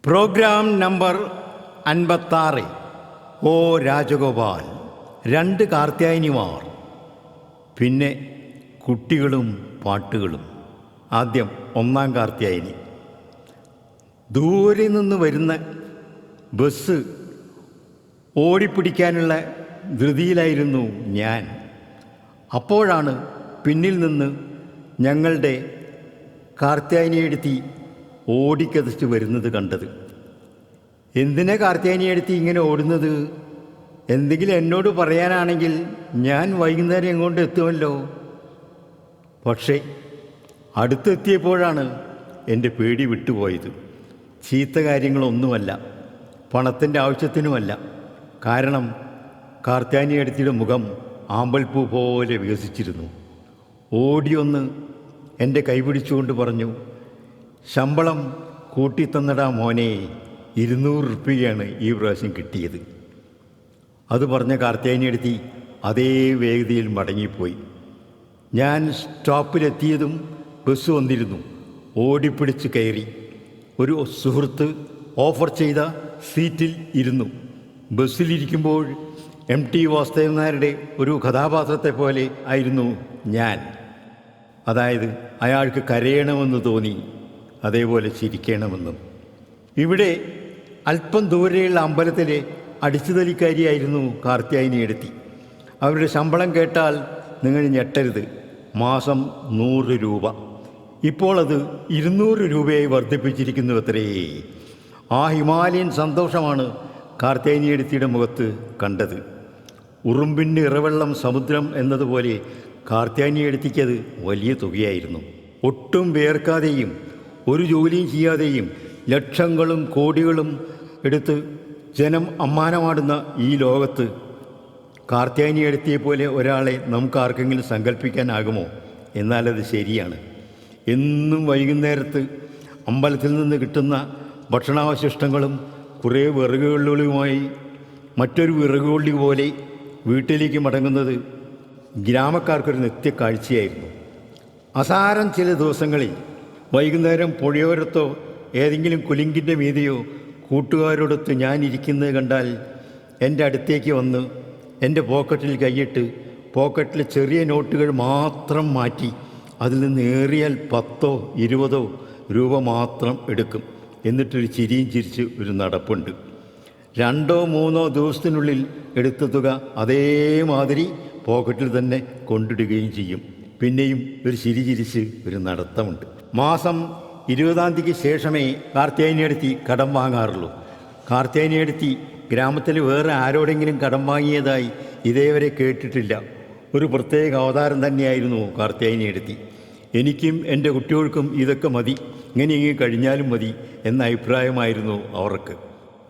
Programme number 56. O Rajagopal, 2 കാർത്യായനിമാർ, പിന്നെ കുട്ടികളും പാട്ടുകളും. ആദ്യം 1-ാം കാർത്യായനി. ദൂരെ നിന്ന് വരുന്ന ബസ് ഓടിപ്പിടിക്കാനുള്ള ധൃതിയിലായിരുന്നു ഞാൻ. അപ്പോഴാണ് പിന്നിൽ നിന്ന് ഞങ്ങളുടെ കാർത്യായനിയെടുത്തി ഓടിക്കതച്ച് വരുന്നത് കണ്ടത്. എന്തിനാ കാർത്യായനിയെടുത്തി ഇങ്ങനെ ഓടുന്നത്? എന്തെങ്കിലും എന്നോട് പറയാനാണെങ്കിൽ ഞാൻ വൈകുന്നേരം എങ്ങോട്ട് എത്തുമല്ലോ. പക്ഷേ അടുത്തെത്തിയപ്പോഴാണ് എൻ്റെ പേടി വിട്ടുപോയത്. ചീത്ത കാര്യങ്ങളൊന്നുമല്ല, പണത്തിൻ്റെ ആവശ്യത്തിനുമല്ല. കാരണം കാർത്യായനിയെടുത്തിയുടെ മുഖം ആമ്പൽപ്പൂ പോലെ വികസിച്ചിരുന്നു. ഓടിയൊന്ന് എൻ്റെ കൈപിടിച്ചുകൊണ്ട് പറഞ്ഞു, ശമ്പളം കൂട്ടിത്തന്നടാ മോനെ, 200 രൂപയാണ് ഈ പ്രാവശ്യം കിട്ടിയത്. അത് പറഞ്ഞ കാർത്യായനിയെടുത്തി അതേ വേഗതയിൽ മടങ്ങിപ്പോയി. ഞാൻ സ്റ്റോപ്പിലെത്തിയതും ബസ് വന്നിരുന്നു. ഓടിപ്പിടിച്ച് കയറി. ഒരു സുഹൃത്ത് ഓഫർ ചെയ്ത സീറ്റിൽ ഇരുന്നു. ബസ്സിലിരിക്കുമ്പോൾ MT വാസുദേവൻ നായരുടെ ഒരു കഥാപാത്രത്തെ പോലെ ആയിരുന്നു ഞാൻ. അതായത് അയാൾക്ക് കരയണമെന്ന് തോന്നി, അതേപോലെ ചിരിക്കണമെന്നും. ഇവിടെ അല്പം ദൂരെയുള്ള അമ്പലത്തിലെ അടിച്ചുതലിക്കാരിയായിരുന്നു കാർത്യായനിയെടുത്തി. അവരുടെ ശമ്പളം കേട്ടാൽ നിങ്ങൾ ഞെട്ടരുത്. മാസം 100 രൂപ. ഇപ്പോൾ അത് 200 രൂപയായി വർദ്ധിപ്പിച്ചിരിക്കുന്നു അത്രേ. ആ ഹിമാലയൻ സന്തോഷമാണ് കാർത്യായനിയെടുത്തിയുടെ മുഖത്ത് കണ്ടത്. ഉറുമ്പിന് ഇറവെള്ളം സമുദ്രം എന്നതുപോലെ കാർത്യായനിയെടുത്തിക്കത് വലിയ തുകയായിരുന്നു. ഒട്ടും വേർക്കാതെയും ഒരു ജോലിയും ചെയ്യാതെയും ലക്ഷങ്ങളും കോടികളും എടുത്ത് ജനം അമ്മാനമാടുന്ന ഈ ലോകത്ത് കാർത്യായനിയെടുത്തിയെപ്പോലെ ഒരാളെ നമുക്ക് ആർക്കെങ്കിലും സങ്കല്പിക്കാനാകുമോ? എന്നാലത് ശരിയാണ്. എന്നും വൈകുന്നേരത്ത് അമ്പലത്തിൽ നിന്ന് കിട്ടുന്ന ഭക്ഷണാവശിഷ്ടങ്ങളും കുറേ വിറകുകളുമായി മറ്റൊരു വിറകുകൊള്ളി പോലെ വീട്ടിലേക്ക് മടങ്ങുന്നത് ഗ്രാമക്കാർക്കൊരു നിത്യക്കാഴ്ചയായിരുന്നു. അസാരം ചില ദിവസങ്ങളിൽ വൈകുന്നേരം പുഴയോരത്തോ ഏതെങ്കിലും കുലിങ്കിൻ്റെ മീതെയോ കൂട്ടുകാരോടൊത്ത് ഞാൻ ഇരിക്കുന്നത് കണ്ടാൽ എൻ്റെ അടുത്തേക്ക് വന്ന് എൻ്റെ പോക്കറ്റിൽ കൈയിട്ട് പോക്കറ്റിലെ ചെറിയ നോട്ടുകൾ മാത്രം മാറ്റി അതിൽ നിന്ന് ഏറിയാൽ 10 20 രൂപ മാത്രം എടുക്കും. എന്നിട്ടൊരു ചിരിയും ചിരിച്ച് ഒരു നടപ്പുണ്ട്. 2 3 ദിവസത്തിനുള്ളിൽ എടുത്ത തുക അതേമാതിരി പോക്കറ്റിൽ തന്നെ കൊണ്ടിടുകയും ചെയ്യും. പിന്നെയും ഒരു ചിരി ചിരിച്ച് ഒരു നടത്തമുണ്ട്. മാസം 20-ാം തീയതിക്ക് ശേഷമേ കാർത്യായനിയെടുത്തി കടം വാങ്ങാറുള്ളൂ. കാർത്യായനിയെടുത്തി ഗ്രാമത്തിൽ വേറെ ആരോടെങ്കിലും കടം വാങ്ങിയതായി ഇതേവരെ കേട്ടിട്ടില്ല. ഒരു പ്രത്യേക അവതാരം തന്നെയായിരുന്നു കാർത്യായനിയെടുത്തി. എനിക്കും എൻ്റെ കുട്ടികൾക്കും ഇതൊക്കെ മതി, ഇങ്ങനെ കഴിഞ്ഞാലും മതി എന്ന അഭിപ്രായമായിരുന്നു അവർക്ക്.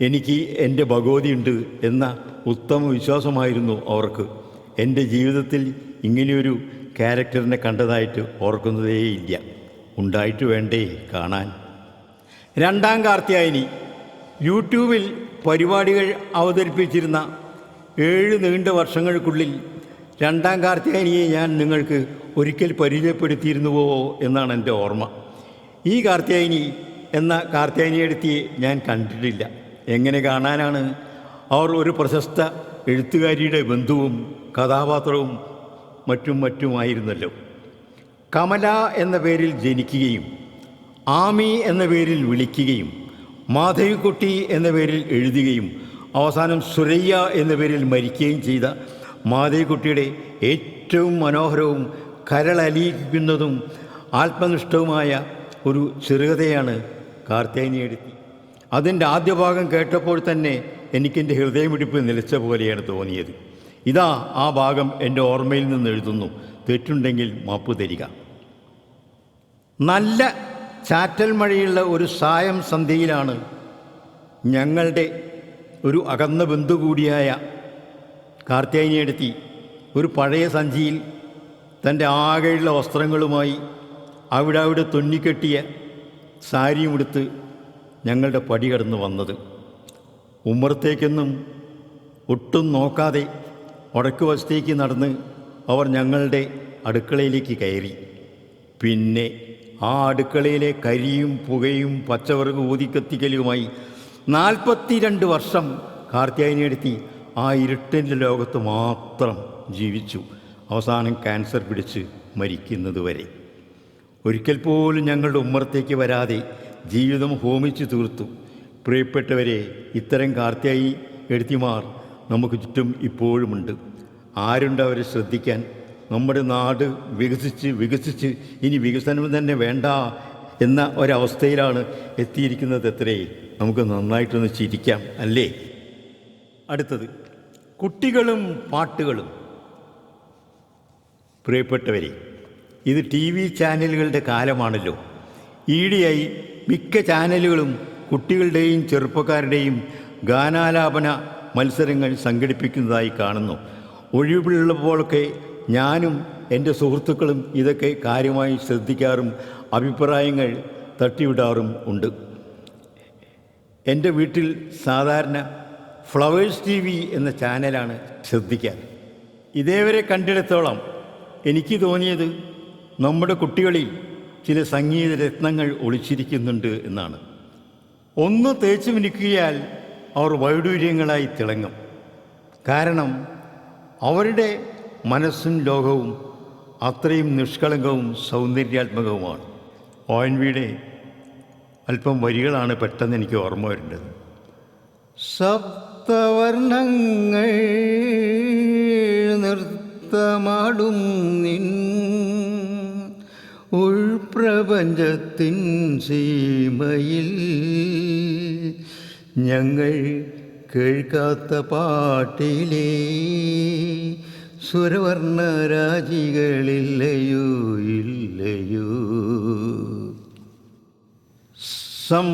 എനിക്ക് എൻ്റെ ഭഗവതിയുണ്ട് എന്ന ഉത്തമ വിശ്വാസമായിരുന്നു അവർക്ക്. എൻ്റെ ജീവിതത്തിൽ ഇങ്ങനെയൊരു ക്യാരക്ടറിനെ കണ്ടതായിട്ട് ഓർക്കുന്നതേയില്ല. ഉണ്ടായിട്ട് വേണ്ടേ കാണാൻ. 2-ാം കാർത്യായനി. യൂട്യൂബിൽ പരിപാടികൾ അവതരിപ്പിച്ചിരുന്ന 7 നീണ്ട വർഷങ്ങൾക്കുള്ളിൽ 2-ാം കാർത്യായനിയെ ഞാൻ നിങ്ങൾക്ക് ഒരിക്കൽ പരിചയപ്പെടുത്തിയിരുന്നുവോ എന്നാണ് എൻ്റെ ഓർമ്മ. ഈ കാർത്യായനി എന്ന കാർത്യായനിയെടുത്തിയെ ഞാൻ കണ്ടിട്ടില്ല. എങ്ങനെ കാണാനാണ്? അവർ ഒരു പ്രശസ്ത എഴുത്തുകാരിയുടെ ബന്ധുവും കഥാപാത്രവും മറ്റുമായിരുന്നല്ലോ. കമല എന്ന പേരിൽ ജനിക്കുകയും ആമി എന്ന പേരിൽ വിളിക്കുകയും മാധവിക്കുട്ടി എന്ന പേരിൽ എഴുതുകയും അവസാനം സുരയ്യ എന്ന പേരിൽ മരിക്കുകയും ചെയ്ത മാധവിക്കുട്ടിയുടെ ഏറ്റവും മനോഹരവും കരളലിയിക്കുന്നതും ആത്മനിഷ്ഠവുമായ ഒരു ചെറുകഥയാണ് കാർത്യായനിയെടുത്തി. അതിൻ്റെ ആദ്യ ഭാഗം കേട്ടപ്പോൾ തന്നെ എനിക്കെൻ്റെ ഹൃദയമിടിപ്പ് നിലച്ച പോലെയാണ് തോന്നിയത്. ഇതാ ആ ഭാഗം എൻ്റെ ഓർമ്മയിൽ നിന്ന് എഴുതുന്നു. തെറ്റുണ്ടെങ്കിൽ മാപ്പ് തരിക. നല്ല ചാറ്റൽ മഴയുള്ള ഒരു സായം സന്ധ്യയിലാണ് ഞങ്ങളുടെ ഒരു അകന്ന ബന്ധു കൂടിയായ കാർത്യായനിയെടുത്തി ഒരു പഴയ സഞ്ചിയിൽ തൻ്റെ ആകെയുള്ള വസ്ത്രങ്ങളുമായി അവിടെ തുന്നിക്കെട്ടിയ സാരിയും എടുത്ത് ഞങ്ങളുടെ പടി കടന്ന് വന്നത്. ഉമ്മറത്തേക്കൊന്നും ഒട്ടും നോക്കാതെ വടക്ക് വശത്തേക്ക് നടന്ന് അവർ ഞങ്ങളുടെ അടുക്കളയിലേക്ക് കയറി. പിന്നെ ആ അടുക്കളയിലെ കരിയും പുകയും പച്ചവറക് ഊതിക്കത്തിക്കലുമായി 42 വർഷം കാർത്യായനിയെടുത്തി ആ ഇരുട്ടിൻ്റെ ലോകത്ത് മാത്രം ജീവിച്ചു. അവസാനം ക്യാൻസർ പിടിച്ച് മരിക്കുന്നതുവരെ. ഒരിക്കൽ പോലും ഞങ്ങളുടെ ഉമ്മറത്തേക്ക് വരാതെ ജീവിതം ഹോമിച്ചു തീർത്തു. പ്രിയപ്പെട്ടവരെ, ഇത്തരം കാർത്യായി എഴുത്തിമാർ നമുക്ക് ചുറ്റും ഇപ്പോഴുമുണ്ട്. ആരുണ്ട് അവരെ ശ്രദ്ധിക്കാൻ? നമ്മുടെ നാട് വികസിച്ച് ഇനി വികസനം തന്നെ വേണ്ട എന്ന ഒരവസ്ഥയിലാണ് എത്തിയിരിക്കുന്നത്. എത്രേ നമുക്ക് നന്നായിട്ടൊന്ന് ചിരിക്കാം, അല്ലേ? അടുത്തത് കുട്ടികളും പാട്ടുകളും. പ്രിയപ്പെട്ടവരെ, ഇത് TV ചാനലുകളുടെ കാലമാണല്ലോ. ഈയിടെയായി മിക്ക ചാനലുകളും കുട്ടികളുടെയും ചെറുപ്പക്കാരുടെയും ഗാനാലാപന മത്സരങ്ങൾ സംഘടിപ്പിക്കുന്നതായി കാണുന്നു. ഒഴിവുള്ളപ്പോഴൊക്കെ ഞാനും എൻ്റെ സുഹൃത്തുക്കളും ഇതൊക്കെ കാര്യമായി ശ്രദ്ധിക്കാറും അഭിപ്രായങ്ങൾ തട്ടിവിടാറും ഉണ്ട്. എൻ്റെ വീട്ടിൽ സാധാരണ ഫ്ലവേഴ്സ് TV എന്ന ചാനലാണ് ശ്രദ്ധിക്കാറ്. ഇതേവരെ കണ്ടിടത്തോളം എനിക്ക് തോന്നിയത് നമ്മുടെ കുട്ടികളിൽ ചില സംഗീത രത്നങ്ങൾ ഒളിച്ചിരിക്കുന്നുണ്ട് എന്നാണ്. ഒന്ന് തേച്ചു മിനുക്കിയാൽ അവർ വൈഡൂര്യങ്ങളായി തിളങ്ങും. കാരണം അവരുടെ മനസ്സും ലോകവും അത്രയും നിഷ്കളങ്കവും സൗന്ദര്യാത്മകവുമാണ്. ONVയുടെ അല്പം വരികളാണ് പെട്ടെന്ന് എനിക്ക് ഓർമ്മ വരേണ്ടത്. സപ്തവർണ്ണങ്ങൾ നൃത്തമാടും നിൻ ഉൾപ്രപഞ്ചത്തിൻ സീമയിൽ ഞങ്ങൾ കേൾക്കാത്ത പാട്ടിലേ സുരവർണ്ണരാജികളില്ലയോ ഇല്ലയോ. Some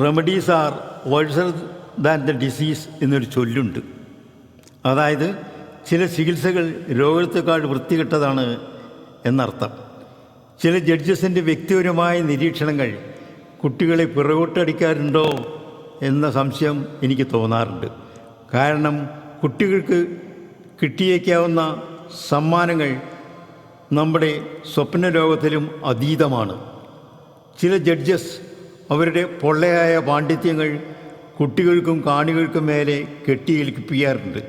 remedies are worser than the disease എന്നൊരു ചൊല്ലുണ്ട്. അതായത് ചില ചികിത്സകൾ രോഗത്തെക്കാൾ വൃത്തികെട്ടതാണ് എന്നർത്ഥം. ചില ജഡ്ജസിൻ്റെ വ്യക്തിപരമായ നിരീക്ഷണങ്ങൾ കുട്ടികളെ പിറകോട്ടടിക്കാറുണ്ടോ എന്ന സംശയം എനിക്ക് തോന്നാറുണ്ട്. കാരണം കുട്ടികൾക്ക് കിട്ടിയേക്കാവുന്ന സമ്മാനങ്ങൾ നമ്മുടെ സ്വപ്ന ലോകത്തിലും അതീതമാണ്. ചില ജഡ്ജസ് അവരുടെ പൊള്ളയായ പാണ്ഡിത്യങ്ങൾ കുട്ടികൾക്കും കാണികൾക്കും മേലെ കെട്ടിയേൽപ്പിക്കാറുണ്ട്.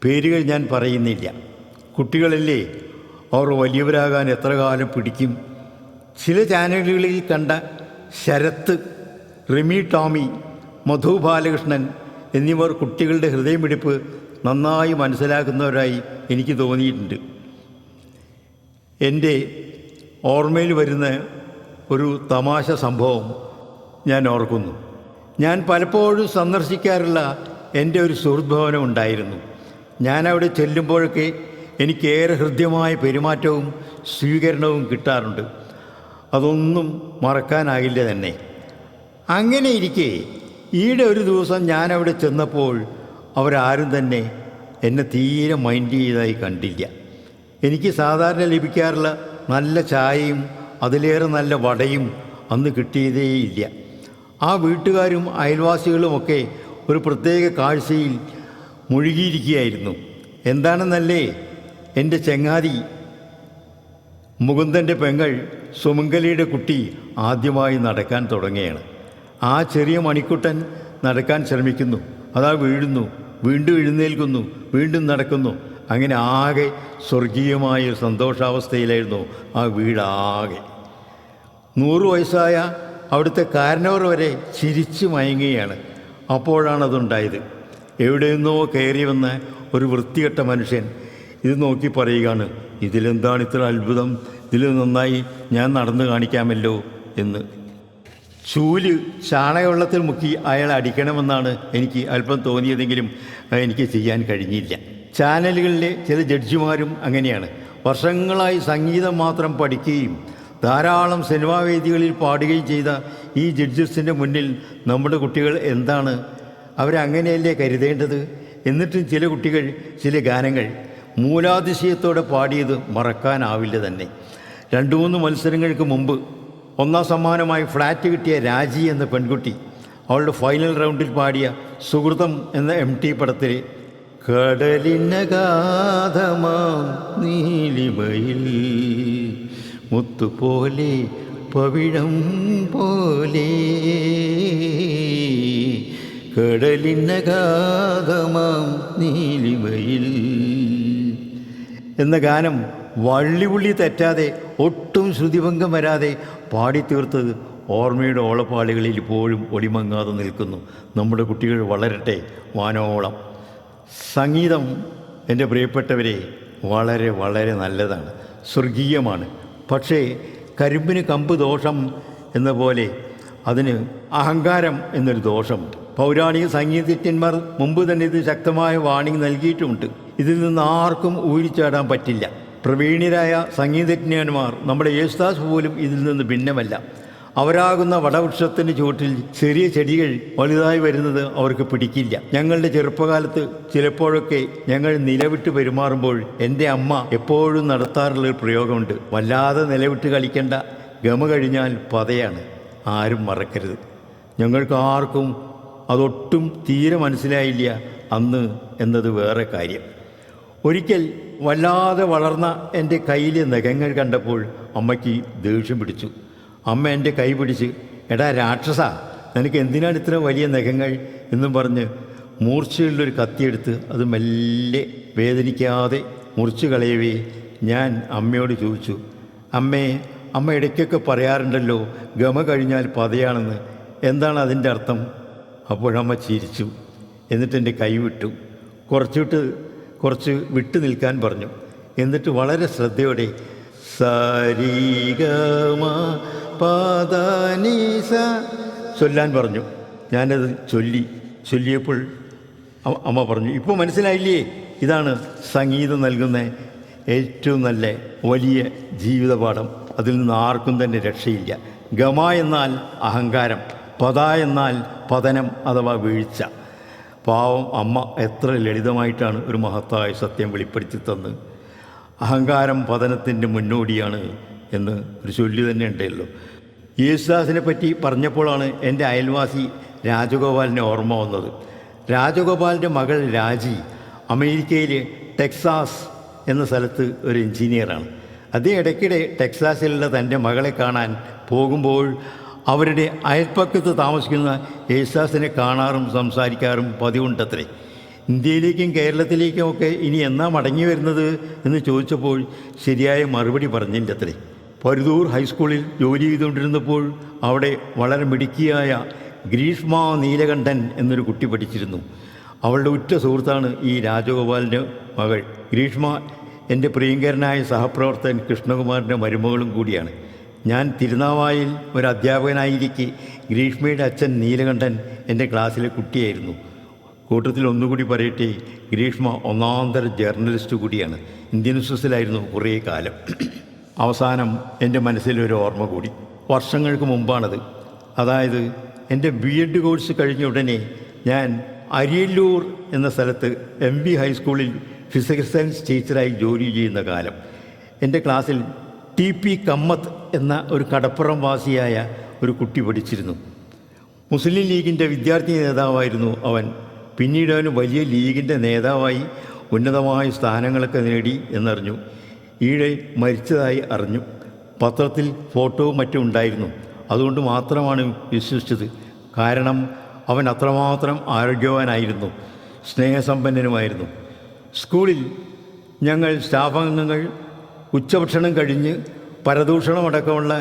പേരുകൾ ഞാൻ പറയുന്നില്ല. കുട്ടികളല്ലേ, അവർ വലിയവരാകാൻ എത്ര കാലം പിടിക്കും? ചില ചാനലുകളിൽ കണ്ട ശരത്ത്, റിമി ടോമി, മധു ബാലകൃഷ്ണൻ എന്നിവർ കുട്ടികളുടെ ഹൃദയമിടിപ്പ് നന്നായി മനസ്സിലാക്കുന്നവരായി എനിക്ക് തോന്നിയിട്ടുണ്ട്. എൻ്റെ ഓർമ്മയിൽ വരുന്ന ഒരു തമാശ സംഭവം ഞാൻ ഓർക്കുന്നു. ഞാൻ പലപ്പോഴും സന്ദർശിക്കാറുള്ള എൻ്റെ ഒരു സുഹൃത്ത് ഭവനം ഉണ്ടായിരുന്നു. ഞാനവിടെ ചെല്ലുമ്പോഴൊക്കെ എനിക്കേറെ ഹൃദ്യമായ പെരുമാറ്റവും സ്വീകരണവും കിട്ടാറുണ്ട്. അതൊന്നും മറക്കാനാകില്ല തന്നെ. അങ്ങനെ ഇരിക്കെ ഈയിടെ ഒരു ദിവസം ഞാനവിടെ ചെന്നപ്പോൾ അവരാരും തന്നെ എന്നെ തീരെ മൈൻഡ് ചെയ്തതായി കണ്ടില്ല. എനിക്ക് സാധാരണ ലഭിക്കാറുള്ള നല്ല ചായയും അതിലേറെ നല്ല വടയും അന്ന് കിട്ടിയതേയില്ല. ആ വീട്ടുകാരും അയൽവാസികളുമൊക്കെ ഒരു പ്രത്യേക കാഴ്ചയിൽ മുഴുകിയിരിക്കുകയായിരുന്നു. എന്താണെന്നല്ലേ, എൻ്റെ ചങ്ങാതി മുകുന്ദൻ്റെ പെങ്ങൾ സുമംഗലിയുടെ കുട്ടി ആദ്യമായി നടക്കാൻ തുടങ്ങുകയാണ്. ആ ചെറിയ മണിക്കുട്ടൻ നടക്കാൻ ശ്രമിക്കുന്നു. അതാ വീഴുന്നു, വീണ്ടും എഴുന്നേൽക്കുന്നു, വീണ്ടും നടക്കുന്നു. അങ്ങനെ ആകെ സ്വർഗീയമായ സന്തോഷാവസ്ഥയിലായിരുന്നു ആ വീടാകെ. 100 വയസ്സായ അവിടുത്തെ കാരണവർ വരെ ചിരിച്ചു മയങ്ങുകയാണ്. അപ്പോഴാണതുണ്ടായത്. എവിടെ നിന്നോ കയറി വന്ന ഒരു വൃത്തികെട്ട മനുഷ്യൻ ഇത് നോക്കി പറയുകയാണ്, ഇതിലെന്താണ് ഇത്ര അത്ഭുതം, ഇതിൽ നന്നായി ഞാൻ നടന്നു കാണിക്കാമല്ലോ എന്ന്. ചൂല് ചാണകവെള്ളത്തിൽ മുക്കി അയാളെ അടിക്കണമെന്നാണ് എനിക്ക് അല്പം തോന്നിയതെങ്കിലും എനിക്ക് ചെയ്യാൻ കഴിഞ്ഞില്ല. ചാനലുകളിലെ ചില ജഡ്ജിമാരും അങ്ങനെയാണ്. വർഷങ്ങളായി സംഗീതം മാത്രം പഠിക്കുകയും ധാരാളം സിനിമാ വേദികളിൽ പാടുകയും ചെയ്ത ഈ ജഡ്ജസിൻ്റെ മുന്നിൽ നമ്മുടെ കുട്ടികൾ എന്താണ്? അവരങ്ങനെയല്ലേ കരുതേണ്ടത്? എന്നിട്ടും ചില കുട്ടികൾ ചില ഗാനങ്ങൾ മൂലാതിശയത്തോടെ പാടിയത് മറക്കാനാവില്ല തന്നെ. 2-3 മത്സരങ്ങൾക്ക് മുമ്പ് 1ാം സമ്മാനമായി ഫ്ലാറ്റ് കിട്ടിയ രാജി എന്ന പെൺകുട്ടി അവളുടെ ഫൈനൽ റൗണ്ടിൽ പാടിയ സുഹൃതം എന്ന MT പടത്തിലെ കടലിനഗാധമാം നീലിമയിൽ മുത്തുപോലെ പവിഴം പോലെ കടലിനഗാധമാം നീലിമയിൽ എന്ന ഗാനം വള്ളിപുള്ളി തെറ്റാതെ ഒട്ടും ശ്രുതിഭംഗം വരാതെ പാടിത്തീർത്തത് ഓർമ്മയുടെ ഓളപ്പാളികളിൽ ഇപ്പോഴും ഒളിമങ്ങാതെ നിൽക്കുന്നു. നമ്മുടെ കുട്ടികൾ വളരട്ടെ വാനോളം. സംഗീതം എൻ്റെ പ്രിയപ്പെട്ടവരെ വളരെ വളരെ നല്ലതാണ്, സ്വർഗീയമാണ്. പക്ഷേ കരിമ്പിന് കമ്പ് ദോഷം എന്ന പോലെ അതിന് അഹങ്കാരം എന്നൊരു ദോഷമുണ്ട്. പൗരാണിക സംഗീതജ്ഞന്മാർ മുമ്പ് തന്നെ ഇത് ശക്തമായ വാണിംഗ് നൽകിയിട്ടുമുണ്ട്. ഇതിൽ നിന്ന് ആർക്കും ഊരിച്ചാടാൻ പറ്റില്ല. പ്രവീണരായ സംഗീതജ്ഞന്മാർ നമ്മുടെ യേശുദാസ് പോലും ഇതിൽ നിന്ന് ഭിന്നമല്ല. അവരാകുന്ന വടവൃക്ഷത്തിൻ്റെ ചുവട്ടിൽ ചെറിയ ചെടികൾ വലുതായി വരുന്നത് അവർക്ക് പിടിക്കില്ല. ഞങ്ങളുടെ ചെറുപ്പകാലത്ത് ചിലപ്പോഴൊക്കെ ഞങ്ങൾ നിലവിട്ട് പെരുമാറുമ്പോൾ എൻ്റെ അമ്മ എപ്പോഴും നടത്താറുള്ളൊരു പ്രയോഗമുണ്ട്: വല്ലാതെ നിലവിട്ട് കളിക്കേണ്ട, ഗമ കഴിഞ്ഞാൽ പതയാണ്, ആരും മറക്കരുത്. ഞങ്ങൾക്ക് ആർക്കും അതൊട്ടും തീരെ മനസ്സിലായില്ല അന്ന് എന്നത് വേറെ കാര്യം. ഒരിക്കൽ വല്ലാതെ വളർന്ന എൻ്റെ കയ്യിലെ നഖങ്ങൾ കണ്ടപ്പോൾ അമ്മയ്ക്ക് ദേഷ്യം പിടിച്ചു. അമ്മ എൻ്റെ കൈ പിടിച്ച്, എടാ രാക്ഷസ, നിനക്ക് എന്തിനാണ് ഇത്ര വലിയ നഖങ്ങൾ എന്നും പറഞ്ഞ് മൂർച്ചയുള്ളൊരു കത്തിയെടുത്ത് അത് മെല്ലെ വേദനിക്കാതെ മുറിച്ച് കളയവേ ഞാൻ അമ്മയോട് ചോദിച്ചു, അമ്മ ഇടയ്ക്കൊക്കെ പറയാറുണ്ടല്ലോ ഗമ കഴിഞ്ഞാൽ പതയാണെന്ന്, എന്താണ് അതിൻ്റെ അർത്ഥം? അപ്പോഴമ്മ ചിരിച്ചു. എന്നിട്ട് എൻ്റെ കൈ വിട്ടു. കുറച്ച് വിട്ടു നിൽക്കാൻ പറഞ്ഞു. എന്നിട്ട് വളരെ ശ്രദ്ധയോടെ സരിഗമ പദനിസ ചൊല്ലാൻ പറഞ്ഞു. ഞാനത് ചൊല്ലിയപ്പോൾ അമ്മ പറഞ്ഞു, ഇപ്പോൾ മനസ്സിലായില്ലേ? ഇതാണ് സംഗീതം നൽകുന്ന ഏറ്റവും നല്ല വലിയ ജീവിതപാഠം. അതിൽ നിന്ന് ആർക്കും തന്നെ രക്ഷയില്ല. ഗമ എന്നാൽ അഹങ്കാരം, പദ എന്നാൽ പതനം അഥവാ വീഴ്ച. പാവം അമ്മ എത്ര ലളിതമായിട്ടാണ് ഒരു മഹത്തായ സത്യം വെളിപ്പെടുത്തി തന്ന്. അഹങ്കാരം പതനത്തിൻ്റെ മുന്നോടിയാണ് എന്ന് ഒരു ചൊല്ലി തന്നെ ഉണ്ടല്ലോ. യേശുദാസിനെ പറ്റി പറഞ്ഞപ്പോഴാണ് എൻ്റെ അയൽവാസി രാജഗോപാലിനെ ഓർമ്മ വന്നത്. രാജഗോപാലിൻ്റെ മകൾ രാജി അമേരിക്കയിലെ ടെക്സാസ് എന്ന സ്ഥലത്ത് ഒരു എഞ്ചിനീയറാണ്. അദ്ദേഹം ഇടയ്ക്കിടെ ടെക്സാസിലുള്ള തൻ്റെ മകളെ കാണാൻ പോകുമ്പോൾ അവരുടെ അയൽപ്പക്കത്ത് താമസിക്കുന്ന യേശുദാസിനെ കാണാറും സംസാരിക്കാറും പതിവുണ്ടത്രേ. ഇന്ത്യയിലേക്കും കേരളത്തിലേക്കും ഒക്കെ ഇനി എന്നാ മടങ്ങി വരുന്നത് എന്ന് ചോദിച്ചപ്പോൾ ശരിയായ മറുപടി പറഞ്ഞില്ലത്രേ. പരുതൂർ ഹൈസ്കൂളിൽ ജോലി ചെയ്തുകൊണ്ടിരുന്നപ്പോൾ അവിടെ വളരെ മിടുക്കിയായ ഗ്രീഷ്മ നീലകണ്ഠൻ എന്നൊരു കുട്ടി പഠിച്ചിരുന്നു. അവളുടെ ഉറ്റ സുഹൃത്താണ് ഈ രാജഗോപാലിൻ്റെ മകൾ. ഗ്രീഷ്മ എൻ്റെ പ്രിയങ്കരനായ സഹപ്രവർത്തകൻ കൃഷ്ണകുമാറിൻ്റെ മരുമകളും കൂടിയാണ്. ഞാൻ തിരുനാവായിൽ ഒരു അധ്യാപകനായിരിക്കെ ഗ്രീഷ്മയുടെ അച്ഛൻ നീലകണ്ഠൻ എൻ്റെ ക്ലാസ്സിലെ കുട്ടിയായിരുന്നു. കൂട്ടത്തിൽ ഒന്നുകൂടി പറയട്ടെ, ഗ്രീഷ്മ ഒന്നാന്തര ജേർണലിസ്റ്റ് കൂടിയാണ്. ഇന്ത്യൻ എക്സ്പ്രസ്സിലായിരുന്നു കുറേ കാലം. അവസാനം എൻ്റെ മനസ്സിലൊരു ഓർമ്മ കൂടി. വർഷങ്ങൾക്ക് മുമ്പാണത്. അതായത് എൻ്റെ BEd കോഴ്സ് കഴിഞ്ഞ ഉടനെ ഞാൻ അരിയല്ലൂർ എന്ന സ്ഥലത്ത് MV ഹൈസ്കൂളിൽ ഫിസിക്കൽ സയൻസ് ടീച്ചറായി ജോലി ചെയ്യുന്ന കാലം. എൻ്റെ ക്ലാസ്സിൽ TP കമ്മത്ത് എന്ന ഒരു കടപ്പുറം വാസിയായ ഒരു കുട്ടി പഠിച്ചിരുന്നു. മുസ്ലിം ലീഗിൻ്റെ വിദ്യാർത്ഥി നേതാവായിരുന്നു അവൻ. പിന്നീട് അവന് വലിയ ലീഗിൻ്റെ നേതാവായി ഉന്നതമായ സ്ഥാനങ്ങളൊക്കെ നേടി എന്നറിഞ്ഞു. ഈയിടെ മരിച്ചതായി അറിഞ്ഞു. പത്രത്തിൽ ഫോട്ടോവും മറ്റും ഉണ്ടായിരുന്നു. അതുകൊണ്ട് മാത്രമാണ് വിശ്വസിച്ചത്. കാരണം അവൻ അത്രമാത്രം ആരോഗ്യവാനായിരുന്നു, സ്നേഹസമ്പന്നനുമായിരുന്നു. സ്കൂളിൽ ഞങ്ങൾ സ്റ്റാഫംഗങ്ങൾ ഉച്ചഭക്ഷണം കഴിഞ്ഞ് പരദൂഷണമടക്കമുള്ള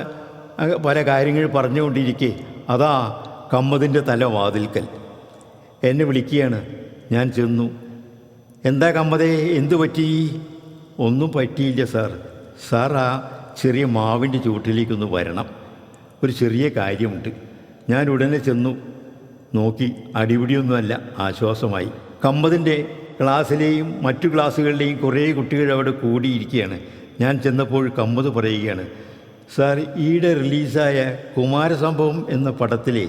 പല കാര്യങ്ങൾ പറഞ്ഞുകൊണ്ടിരിക്കെ അതാ കമ്മതിൻ്റെ തല വാതിൽക്കൽ. എന്നെ വിളിക്കുകയാണ്. ഞാൻ ചെന്നു. എന്താ കമ്മതേ, എന്തു പറ്റി? ഒന്നും പറ്റിയില്ല സാർ, ആ ചെറിയ മാവിൻ്റെ ചുവട്ടിലേക്കൊന്ന് വരണം, ഒരു ചെറിയ കാര്യമുണ്ട്. ഞാൻ ഉടനെ ചെന്നു. നോക്കി, അടിപിടിയൊന്നുമല്ല, ആശ്വാസമായി. കമ്മതിൻ്റെ ക്ലാസ്സിലെയും മറ്റു ക്ലാസ്സുകളിലെയും കുറേ കുട്ടികൾ അവിടെ കൂടിയിരിക്കുകയാണ്. ഞാൻ ചെന്നപ്പോൾ കമ്മത് പറയുകയാണ്, സാർ, ഈയിടെ റിലീസായ കുമാരസംഭവം എന്ന പടത്തിലെ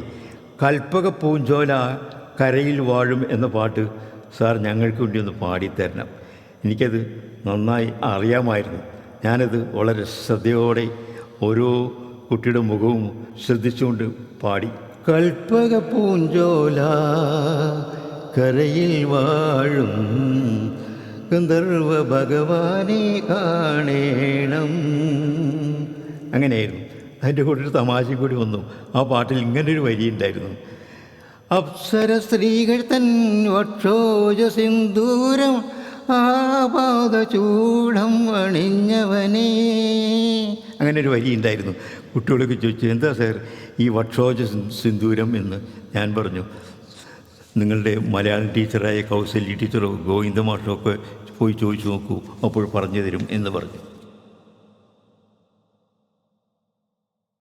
കൽപ്പക പൂഞ്ചോല കരയിൽ വാഴും എന്ന പാട്ട് സാർ ഞങ്ങൾക്ക് വേണ്ടി ഒന്ന് പാടിത്തരണം. എനിക്കത് നന്നായി അറിയാമായിരുന്നു. ഞാനത് വളരെ ശ്രദ്ധയോടെ ഓരോ കുട്ടിയുടെ മുഖവും ശ്രദ്ധിച്ചുകൊണ്ട് പാടി. കൽപ്പക പൂഞ്ചോല കരയിൽ വാഴും ഗന്ധർവ ഭഗവാനെ കാണേണം. അങ്ങനെയായിരുന്നു. അതിൻ്റെ കൂടെ ഒരു തമാശയും കൂടി വന്നു. ആ പാട്ടിൽ ഇങ്ങനൊരു വരിയുണ്ടായിരുന്നു: അപ്സര സ്ത്രീകൾ തൻ വക്ഷോജ സിന്ദൂരം ആപാദചൂഢം അണിഞ്ഞവനേ. അങ്ങനെ ഒരു വരി ഉണ്ടായിരുന്നു. കുട്ടികളൊക്കെ ചോദിച്ചു, എന്താ സാർ ഈ വക്ഷോജ സിന്ദൂരം എന്ന്. ഞാൻ പറഞ്ഞു, നിങ്ങളുടെ മലയാളം ടീച്ചറായ കൗസല്യ ടീച്ചറോ ഗോവിന്ദ മാഷോ ഒക്കെ പോയി ചോദിച്ചു നോക്കൂ, അപ്പോൾ പറഞ്ഞു തരും എന്ന് പറഞ്ഞു.